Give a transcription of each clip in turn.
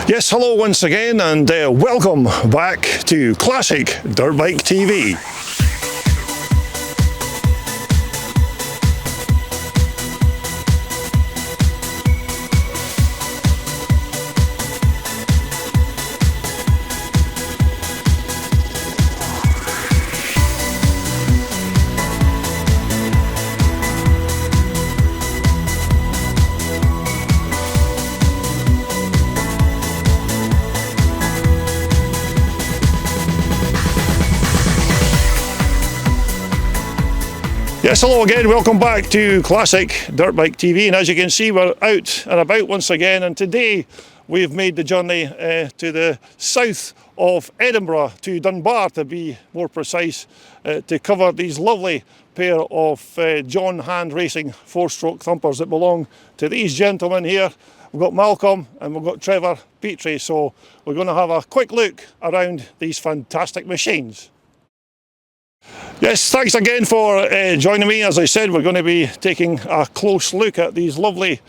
Yes, hello once again, and welcome back to Classic Dirt Bike TV. Yes, hello again, welcome back to Classic Dirt Bike TV, and as you can see we're out and about once again, and today we've made the journey to the south of Edinburgh, to Dunbar to be more precise, to cover these lovely pair of John Hand Racing 4-stroke thumpers that belong to these gentlemen here. We've got Malcolm and we've got Trevor Petrie, so we're going to have a quick look around these fantastic machines. Yes, thanks again for joining me. As I said, we're going to be taking a close look at these lovely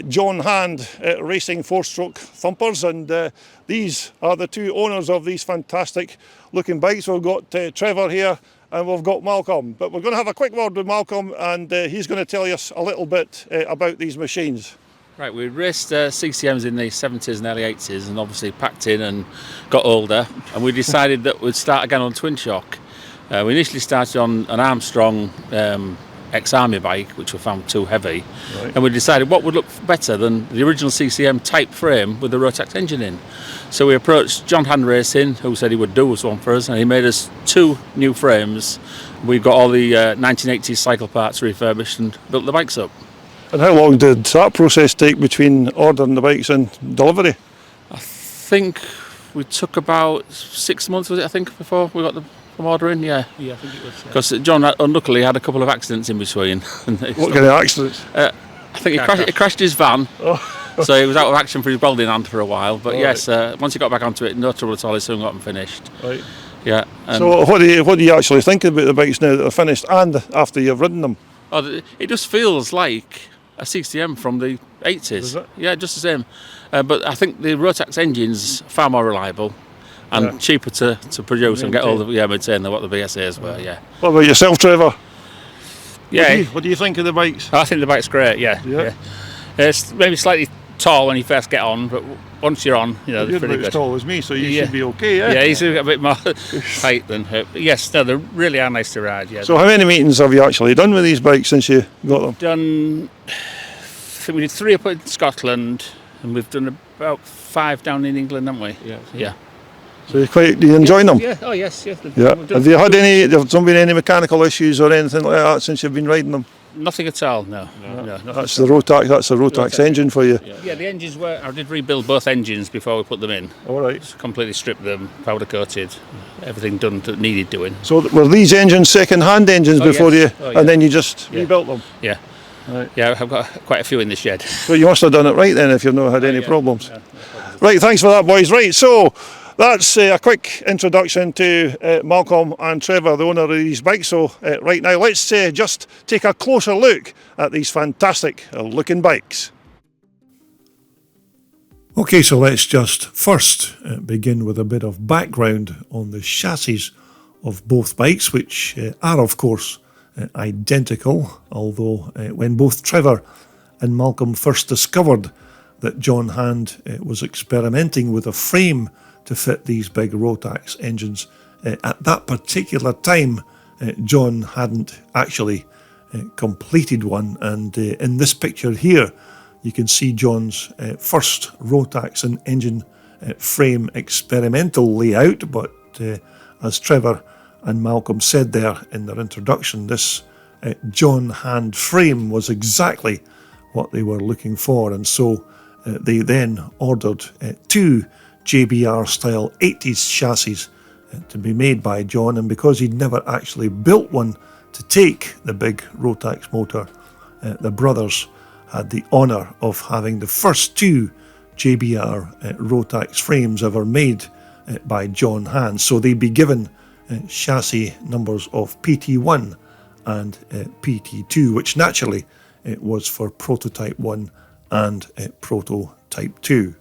John Hand Racing 4-stroke thumpers, and these are the two owners of these fantastic looking bikes. We've got Trevor here and we've got Malcolm, but we're going to have a quick word with Malcolm, and he's going to tell us a little bit about these machines. Right, we raced CCMs in the 70s and early 80s, and obviously packed in and got older, and we decided that we'd start again on twin shock. We initially started on an Armstrong ex-army bike, which we found too heavy, right. And we decided what would look better than the original CCM type frame with the Rotax engine in. So we approached John Hand Racing, who said he would do one for us, and he made us two new frames. We got all the 1980s cycle parts refurbished and built the bikes up. And how long did that process take between ordering the bikes and delivery? I think we took about 6 months, was it, I think, before we got the ordering, yeah, I think it was. Because John unluckily had a couple of accidents in between. What kind of accidents? I think he crashed his van, so he was out of action for his welding hand for a while. But yes, once he got back onto it, no trouble at all. He soon got them finished. Right. Yeah. So what do you actually think about the bikes now that they're finished and after you've ridden them? Oh, it just feels like a CCM from the 80s. Is it? Yeah, just the same. But I think the Rotax engine's far more reliable. And cheaper to produce and get all the maintain what the BSAs were. Yeah. What about yourself, Trevor? Yeah. What do you think of the bikes? I think the bike's great. Yeah. It's maybe slightly tall when you first get on, but once you're on, they're pretty good. You're as tall as me, so you should be okay. Yeah, he's a bit more height than her. But yes, no, they really are nice to ride. Yeah. So how many meetings have you actually done with these bikes since you got them? I think we did 3 up in Scotland, and we've done about 5 down in England, haven't we? Yeah. So do you enjoy them? Yeah. Oh yes. Yeah. Have you had have there been any mechanical issues or anything like that since you've been riding them? Nothing at all. No. That's the Rotax. That's the Rotax engine for you. Yeah. The engines were. I did rebuild both engines before we put them in. All right. Just completely stripped them, powder coated, everything done that needed doing. So were these engines second-hand engines before you, and then you just rebuilt them? Yeah. Right. Yeah, I've got quite a few in the shed. So you must have done it right then if you've not had any problems. Yeah, no right. Thanks for that, boys. Right. So. That's a quick introduction to Malcolm and Trevor, the owner of these bikes. So right now let's just take a closer look at these fantastic looking bikes. Okay, so let's just first begin with a bit of background on the chassis of both bikes, which are of course identical, although when both Trevor and Malcolm first discovered that John Hand was experimenting with a frame to fit these big Rotax engines, at that particular time John hadn't actually completed one, and in this picture here you can see John's first Rotax and engine frame experimental layout. But as Trevor and Malcolm said there in their introduction, this John Hand frame was exactly what they were looking for, and so they then ordered 2 JBR style 80s chassis to be made by John, and because he'd never actually built one to take the big Rotax motor, the brothers had the honour of having the first 2 JBR Rotax frames ever made by John Hand. So they'd be given chassis numbers of PT1 and PT2, which naturally was for Prototype 1 and Prototype 2.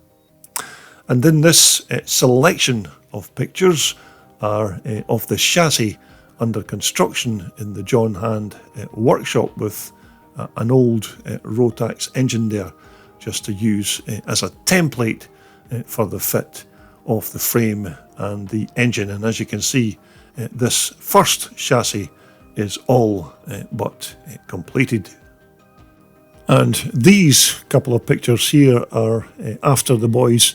And in this selection of pictures are of the chassis under construction in the John Hand workshop with an old Rotax engine there, just to use as a template for the fit of the frame and the engine. And as you can see, this first chassis is all but completed. And these couple of pictures here are after the boys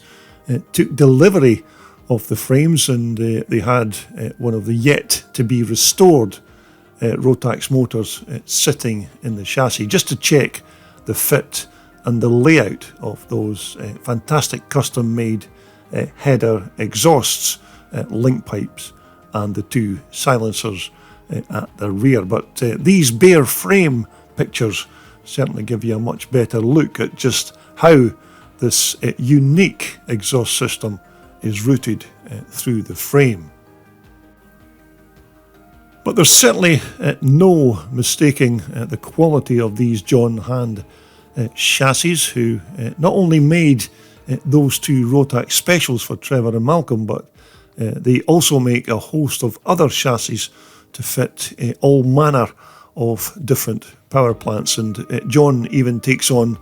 took delivery of the frames, and they had one of the yet to be restored Rotax motors sitting in the chassis, just to check the fit and the layout of those fantastic custom made header exhausts, link pipes and the two silencers at the rear. But these bare frame pictures certainly give you a much better look at just how this unique exhaust system is routed through the frame. But there's certainly no mistaking the quality of these John Hand chassis, who not only made those two Rotax specials for Trevor and Malcolm, but they also make a host of other chassis to fit all manner of different power plants. And John even takes on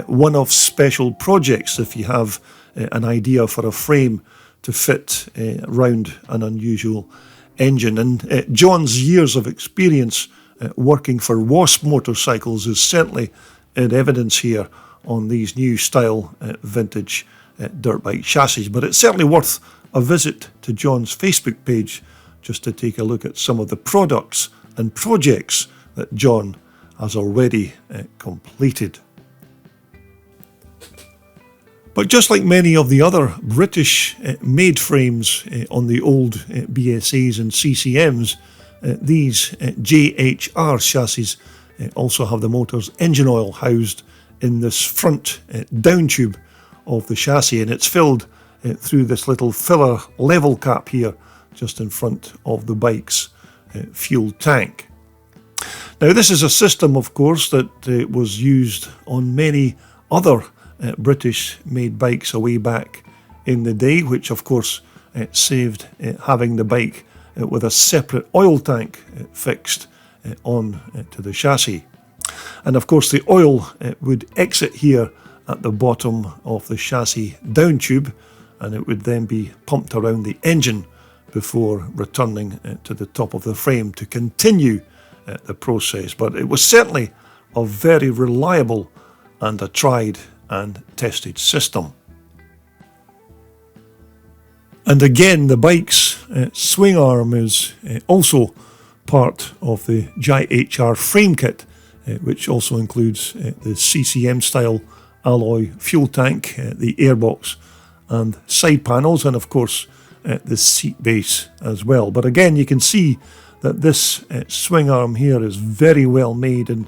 one-off special projects if you have an idea for a frame to fit around an unusual engine. And John's years of experience working for Wasp motorcycles is certainly in evidence here on these new style vintage dirt bike chassis. But it's certainly worth a visit to John's Facebook page just to take a look at some of the products and projects that John has already completed. But just like many of the other British made frames on the old BSAs and CCMs, these JHR chassis also have the motor's engine oil housed in this front down tube of the chassis, and it's filled through this little filler level cap here just in front of the bike's fuel tank. Now, this is a system, of course, that was used on many other British made bikes away back in the day, which of course saved having the bike with a separate oil tank fixed on to the chassis. And of course the oil would exit here at the bottom of the chassis down tube, and it would then be pumped around the engine before returning to the top of the frame to continue the process. But it was certainly a very reliable and a tried and tested system. And again, the bike's swing arm is also part of the JHR frame kit, which also includes the CCM style alloy fuel tank, the airbox and side panels, and of course the seat base as well. But again, you can see that this swing arm here is very well made, and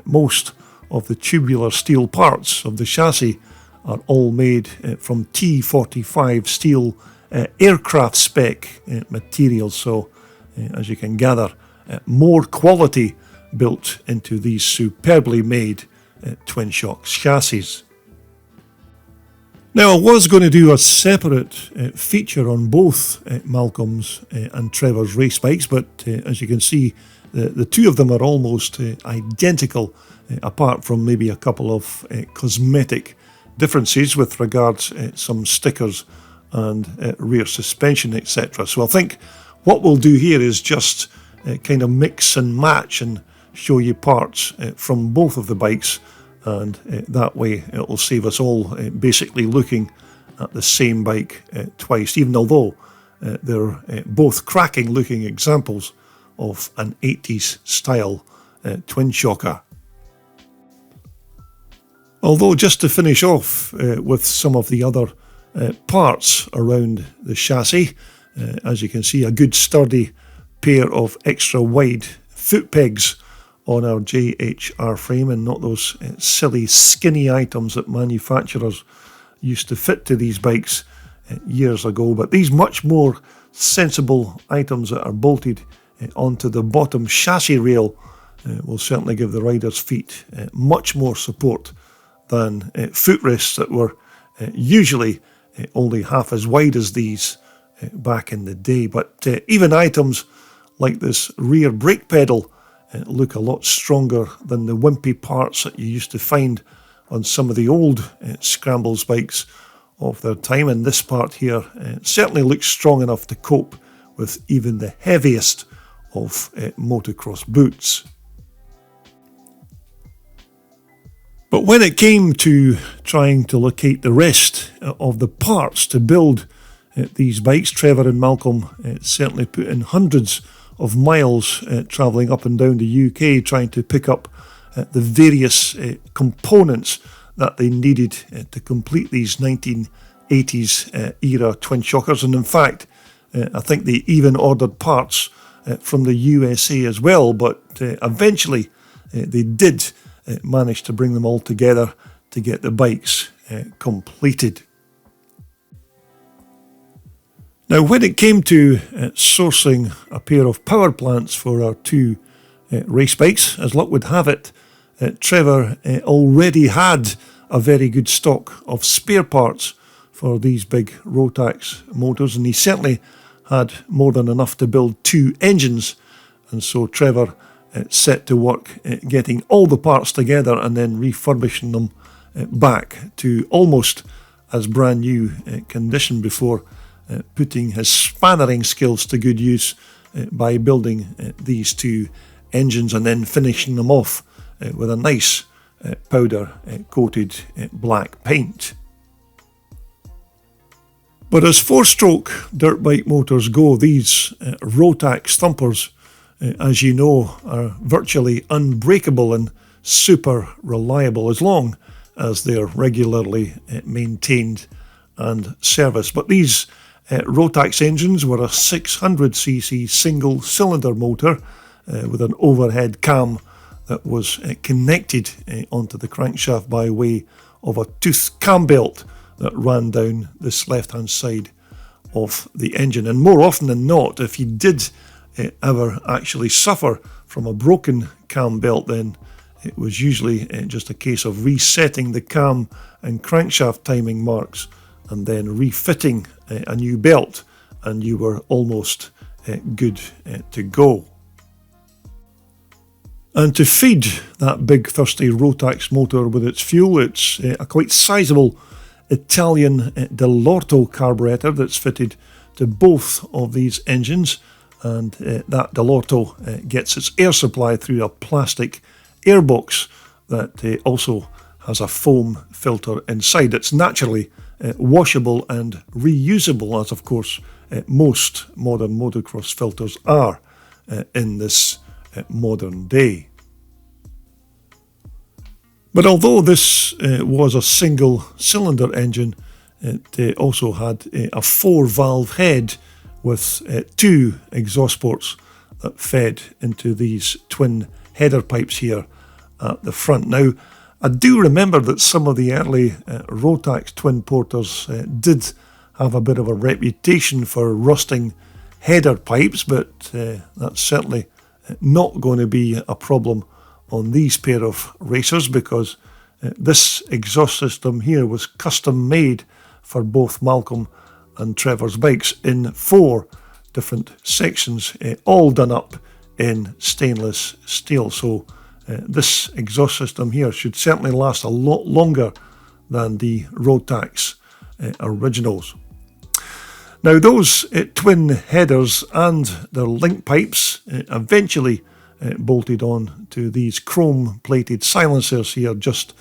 most of the tubular steel parts of the chassis are all made from T45 steel aircraft spec materials. So as you can gather, more quality built into these superbly made twin shock chassis. Now, I was going to do a separate feature on both Malcolm's and Trevor's race bikes, but as you can see, the two of them are almost identical, apart from maybe a couple of cosmetic differences with regards some stickers and rear suspension, etc. So I think what we'll do here is just kind of mix and match and show you parts from both of the bikes, and that way it will save us all basically looking at the same bike twice, even although they're both cracking looking examples of an 80s style twin shocker. Although, just to finish off with some of the other parts around the chassis, as you can see, a good sturdy pair of extra wide foot pegs on our JHR frame, and not those silly skinny items that manufacturers used to fit to these bikes years ago, but these much more sensible items that are bolted onto the bottom chassis rail will certainly give the rider's feet much more support than footrests that were usually only half as wide as these back in the day. But even items like this rear brake pedal look a lot stronger than the wimpy parts that you used to find on some of the old scrambles bikes of their time. And this part here certainly looks strong enough to cope with even the heaviest of motocross boots. But when it came to trying to locate the rest of the parts to build these bikes, Trevor and Malcolm certainly put in hundreds of miles travelling up and down the UK trying to pick up the various components that they needed to complete these 1980s era twin shockers. And in fact, I think they even ordered parts from the USA as well, but eventually they did manage to bring them all together to get the bikes completed. Now, when it came to sourcing a pair of power plants for our two race bikes, as luck would have it, Trevor already had a very good stock of spare parts for these big Rotax motors, and he certainly had more than enough to build two engines. And so Trevor set to work getting all the parts together and then refurbishing them back to almost as brand new condition before putting his spannering skills to good use by building these two engines and then finishing them off with a nice powder coated black paint. But as four-stroke dirt bike motors go, these Rotax thumpers, as you know, are virtually unbreakable and super reliable as long as they're regularly maintained and serviced. But these Rotax engines were a 600cc single-cylinder motor with an overhead cam that was connected onto the crankshaft by way of a tooth cam belt that ran down this left-hand side of the engine. And more often than not, if you did ever actually suffer from a broken cam belt, then it was usually just a case of resetting the cam and crankshaft timing marks and then refitting a new belt, and you were almost good to go. And to feed that big thirsty Rotax motor with its fuel, it's a quite sizable Italian Dell'Orto carburetor that's fitted to both of these engines, and that Dell'Orto gets its air supply through a plastic airbox that also has a foam filter inside. It's naturally washable and reusable, as of course most modern motocross filters are in this modern day. But although this was a single cylinder engine, it also had a 4-valve head with two exhaust ports that fed into these twin header pipes here at the front. Now, I do remember that some of the early Rotax twin porters did have a bit of a reputation for rusting header pipes, but that's certainly not going to be a problem on these pair of racers, because this exhaust system here was custom made for both Malcolm and Trevor's bikes in 4 different sections, all done up in stainless steel. So this exhaust system here should certainly last a lot longer than the Rotax originals. Now, those twin headers and their link pipes eventually bolted on to these chrome plated silencers here just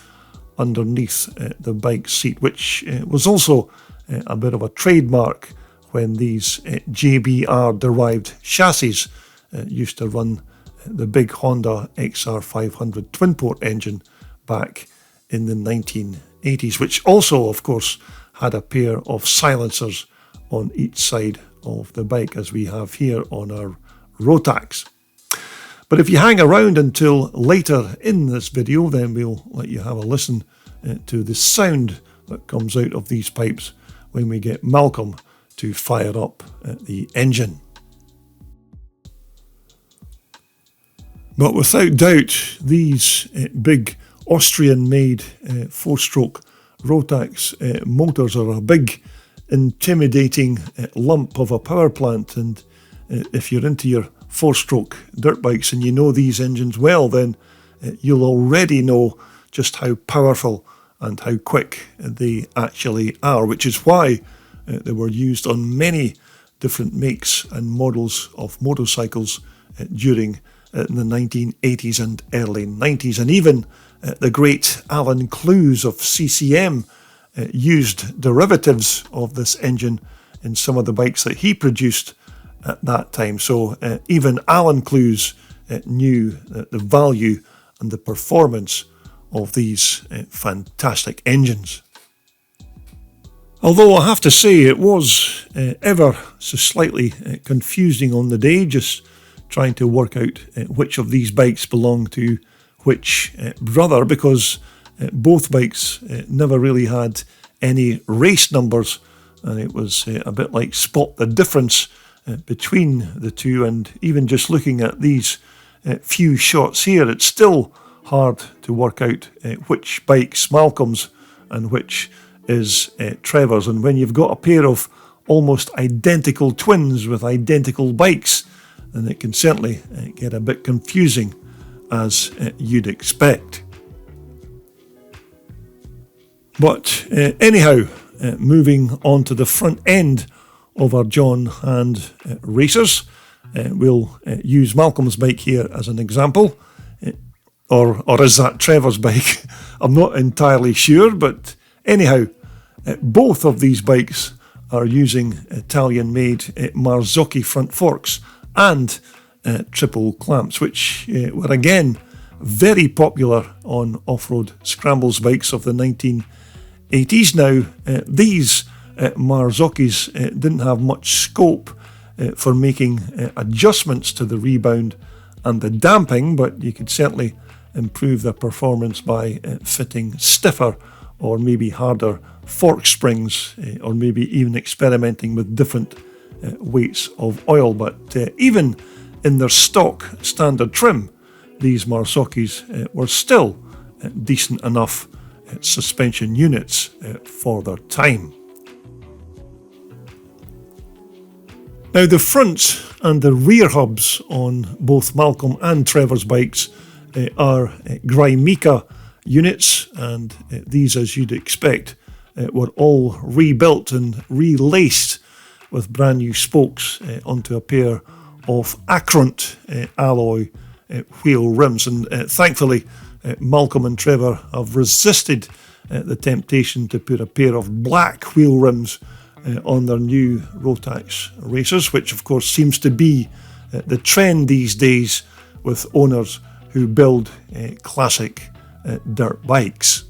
underneath the bike seat, which was also a bit of a trademark when these JBR derived chassis used to run the big Honda XR500 twin port engine back in the 1980s, which also of course had a pair of silencers on each side of the bike, as we have here on our Rotax. But if you hang around until later in this video, then we'll let you have a listen to the sound that comes out of these pipes when we get Malcolm to fire up the engine. But without doubt, these big Austrian-made 4-stroke Rotax motors are a big intimidating lump of a power plant. And if you're into your 4-stroke dirt bikes and you know these engines well, then you'll already know just how powerful and how quick they actually are, which is why they were used on many different makes and models of motorcycles during the 1980s and early 90s. And even the great Alan Clues of CCM used derivatives of this engine in some of the bikes that he produced at that time. So even Alan Clues knew the value and the performance of these fantastic engines. Although I have to say it was ever so slightly confusing on the day, just trying to work out which of these bikes belonged to which brother, because both bikes never really had any race numbers, and it was a bit like spot the difference between the two. And even just looking at these few shots here, it's still hard to work out which bike's Malcolm's and which is Trevor's. And when you've got a pair of almost identical twins with identical bikes, then it can certainly get a bit confusing, as you'd expect. But anyhow, moving on to the front end of our John Hand racers, we'll use Malcolm's bike here as an example, or is that Trevor's bike? I'm not entirely sure, but anyhow, both of these bikes are using Italian-made Marzocchi front forks and triple clamps, which were again very popular on off-road scrambles bikes of the 1980s. Now, these Marzocchis didn't have much scope for making adjustments to the rebound and the damping, but you could certainly improve their performance by fitting stiffer or maybe harder fork springs, or maybe even experimenting with different weights of oil. But even in their stock standard trim, these Marzocchis were still decent enough suspension units for their time. Now, the front and the rear hubs on both Malcolm and Trevor's bikes are Grimeka units, and these, as you'd expect, were all rebuilt and relaced with brand new spokes onto a pair of Acront alloy wheel rims. And thankfully, Malcolm and Trevor have resisted the temptation to put a pair of black wheel rims on their new Rotax racers, which of course seems to be the trend these days with owners who build classic dirt bikes.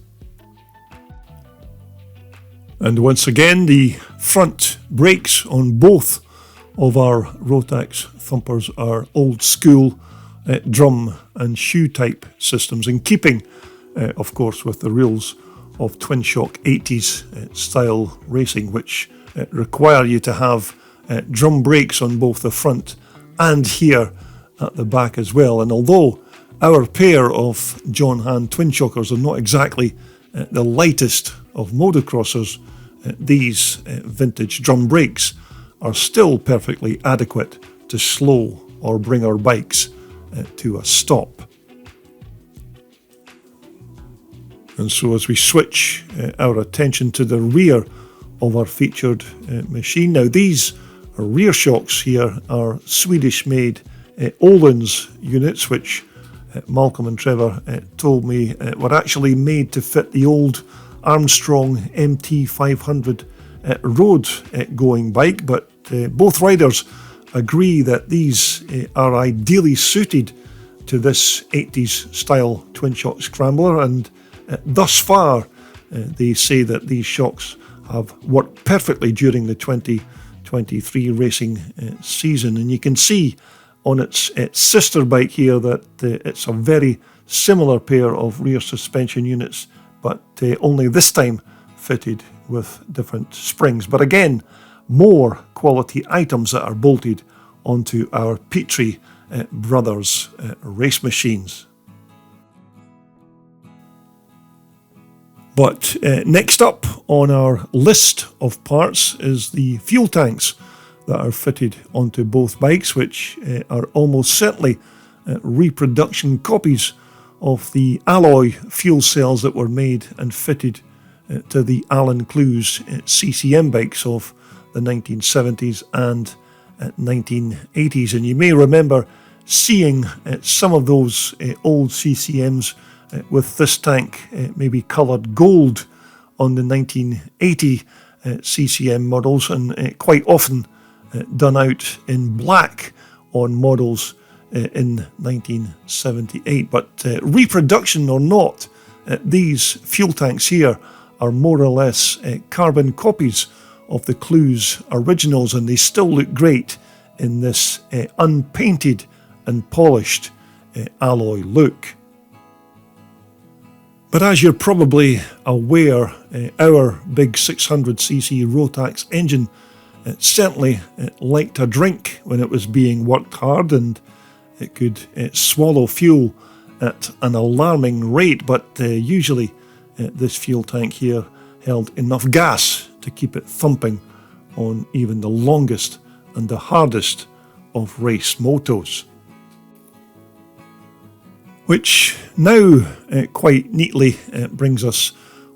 And once again, the front brakes on both of our Rotax thumpers are old school drum and shoe type systems, in keeping of course with the rules of twin shock 80s style racing, which require you to have drum brakes on both the front and here at the back as well. And although our pair of John Hand twin shockers are not exactly the lightest of motocrossers, these vintage drum brakes are still perfectly adequate to slow or bring our bikes to a stop. And so as we switch our attention to the rear of our featured machine, now these rear shocks here are Swedish-made Öhlins units, which Malcolm and Trevor told me were actually made to fit the old Armstrong MT500 road-going bike, but both riders agree that these are ideally suited to this 80s style twin shock scrambler, and thus far they say that these shocks have worked perfectly during the 2023 racing season. And you can see on its sister bike here that it's a very similar pair of rear suspension units, but only this time fitted with different springs. But again, more quality items that are bolted onto our Petrie brothers race machines. But next up on our list of parts is the fuel tanks that are fitted onto both bikes, which are almost certainly reproduction copies of the alloy fuel cells that were made and fitted to the Alan Clues CCM bikes of the 1970s and 1980s. And you may remember seeing some of those old CCMs with this tank maybe coloured gold on the 1980 CCM models, and quite often done out in black on models in 1978. But reproduction or not, these fuel tanks here are more or less carbon copies of the Clues originals, and they still look great in this unpainted and polished alloy look. But as you're probably aware, our big 600cc Rotax engine certainly liked a drink when it was being worked hard, and it could swallow fuel at an alarming rate, but usually this fuel tank here held enough gas to keep it thumping on even the longest and the hardest of race motos. Which now quite neatly brings us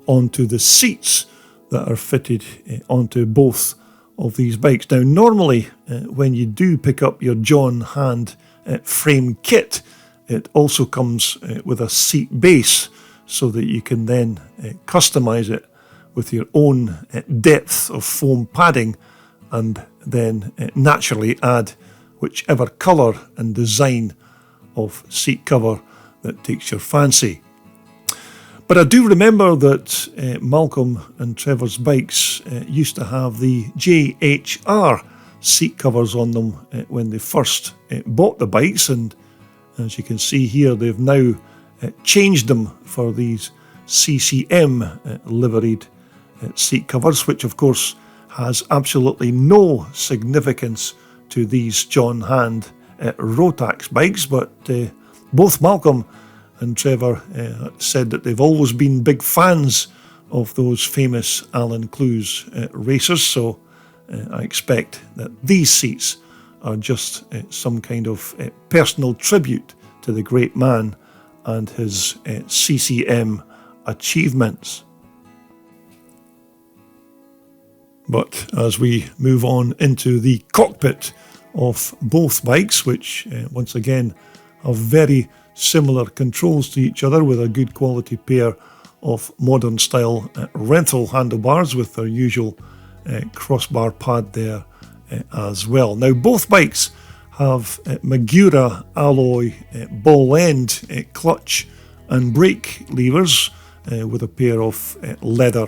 onto the seats that are fitted onto both of these bikes. Now normally when you do pick up your John Hand frame kit, it also comes with a seat base so that you can then customise it with your own depth of foam padding, and then naturally add whichever colour and design of seat cover that takes your fancy. But I do remember that Malcolm and Trevor's bikes used to have the JHR seat covers on them when they first bought the bikes, and as you can see here, they've now changed them for these CCM liveried seat covers, which of course has absolutely no significance to these John Hand Rotax bikes, but both Malcolm and Trevor said that they've always been big fans of those famous Alan Clues racers, so I expect that these seats are just some kind of personal tribute to the great man and his CCM achievements. But as we move on into the cockpit of both bikes, which once again have very similar controls to each other, with a good quality pair of modern style rental handlebars with their usual crossbar pad there as well. Now both bikes have Magura alloy ball end clutch and brake levers with a pair of leather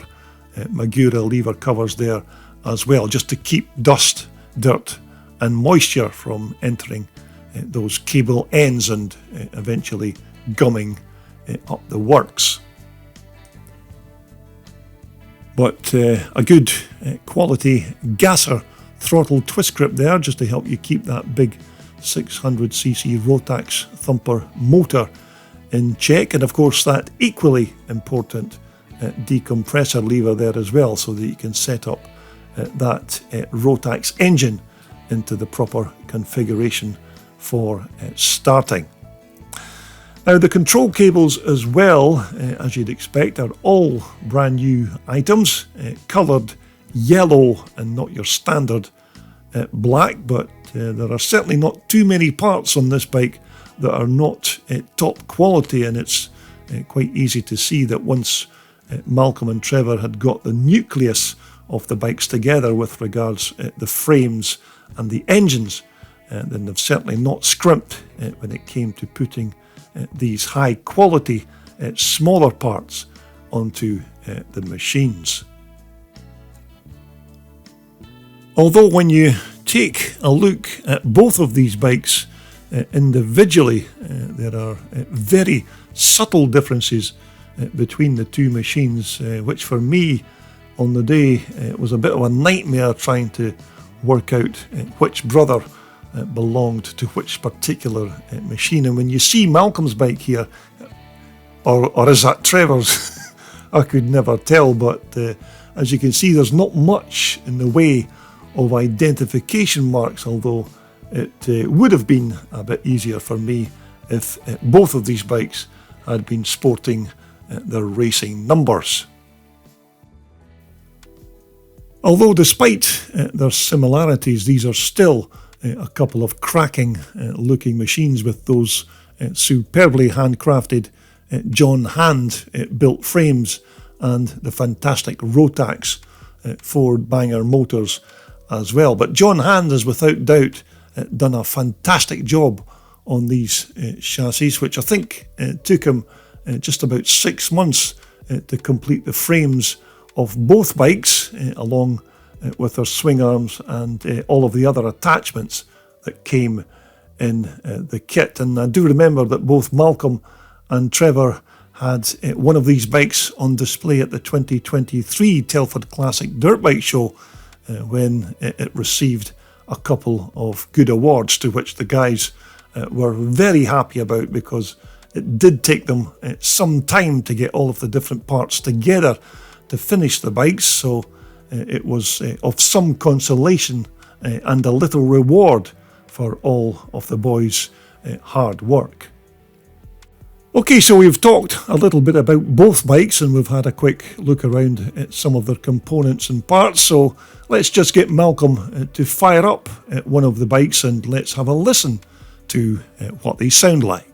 Magura lever covers there as well, just to keep dust, dirt and moisture from entering those cable ends and eventually gumming up the works. But a good quality gasser throttle twist grip there, just to help you keep that big 600cc Rotax thumper motor in check, and of course that equally important decompressor lever there as well, so that you can set up that Rotax engine into the proper configuration for starting. Now the control cables as well, as you'd expect, are all brand new items, coloured yellow and not your standard black, but there are certainly not too many parts on this bike that are not top quality, and it's quite easy to see that once Malcolm and Trevor had got the nucleus of the bikes together with regards the frames and the engines, then they've certainly not scrimped when it came to putting these high quality smaller parts onto the machines. Although when you take a look at both of these bikes individually, there are very subtle differences between the two machines, which for me on the day was a bit of a nightmare trying to work out which brother belonged to which particular machine. And when you see Malcolm's bike here, or is that Trevor's? I could never tell, but as you can see, there's not much in the way of identification marks, although it would have been a bit easier for me if both of these bikes had been sporting their racing numbers. Although despite their similarities, these are still a couple of cracking looking machines with those superbly handcrafted John Hand built frames and the fantastic Rotax forward banger motors as well. But John Hand has without doubt done a fantastic job on these chassis, which I think took him just about 6 months to complete the frames of both bikes, along with their swing arms and all of the other attachments that came in the kit. And I do remember that both Malcolm and Trevor had one of these bikes on display at the 2023 Telford Classic Dirt Bike Show when it received a couple of good awards, to which the guys were very happy about, because it did take them some time to get all of the different parts together to finish the bikes, so it was of some consolation and a little reward for all of the boys' hard work. Okay, so we've talked a little bit about both bikes and we've had a quick look around at some of their components and parts, so let's just get Malcolm to fire up one of the bikes and let's have a listen to what they sound like.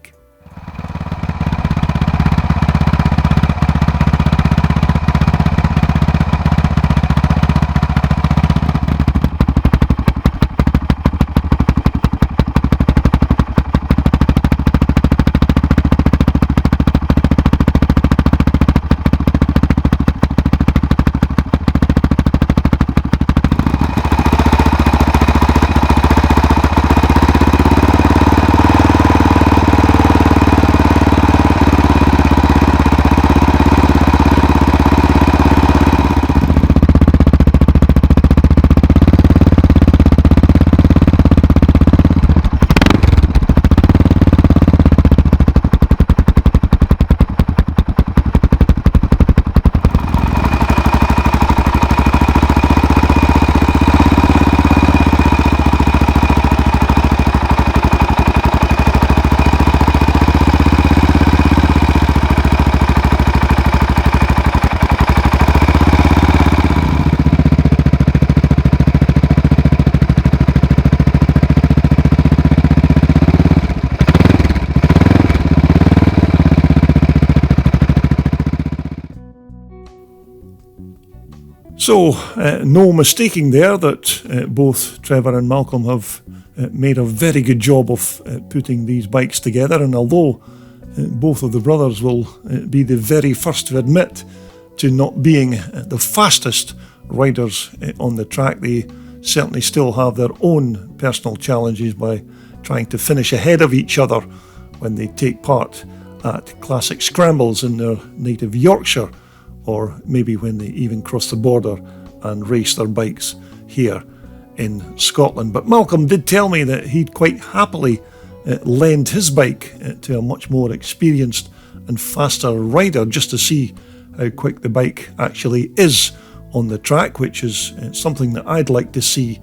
So, no mistaking there that both Trevor and Malcolm have made a very good job of putting these bikes together, and although both of the brothers will be the very first to admit to not being the fastest riders on the track, they certainly still have their own personal challenges by trying to finish ahead of each other when they take part at classic scrambles in their native Yorkshire, or maybe when they even cross the border and race their bikes here in Scotland. But Malcolm did tell me that he'd quite happily lend his bike to a much more experienced and faster rider just to see how quick the bike actually is on the track, which is something that I'd like to see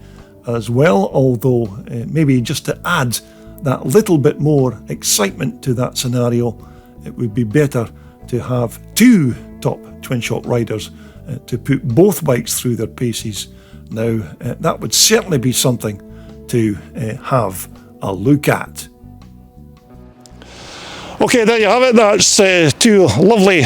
as well, although maybe just to add that little bit more excitement to that scenario, it would be better to have two top twin shot riders to put both bikes through their paces. Now that would certainly be something to have a look at. Okay, there you have it. That's two lovely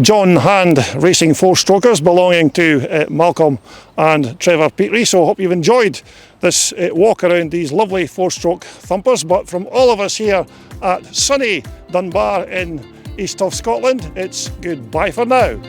John Hand Racing four-strokers belonging to Malcolm and Trevor Petrie. So I hope you've enjoyed this walk around these lovely four-stroke thumpers. But from all of us here at sunny Dunbar in east of Scotland, it's goodbye for now.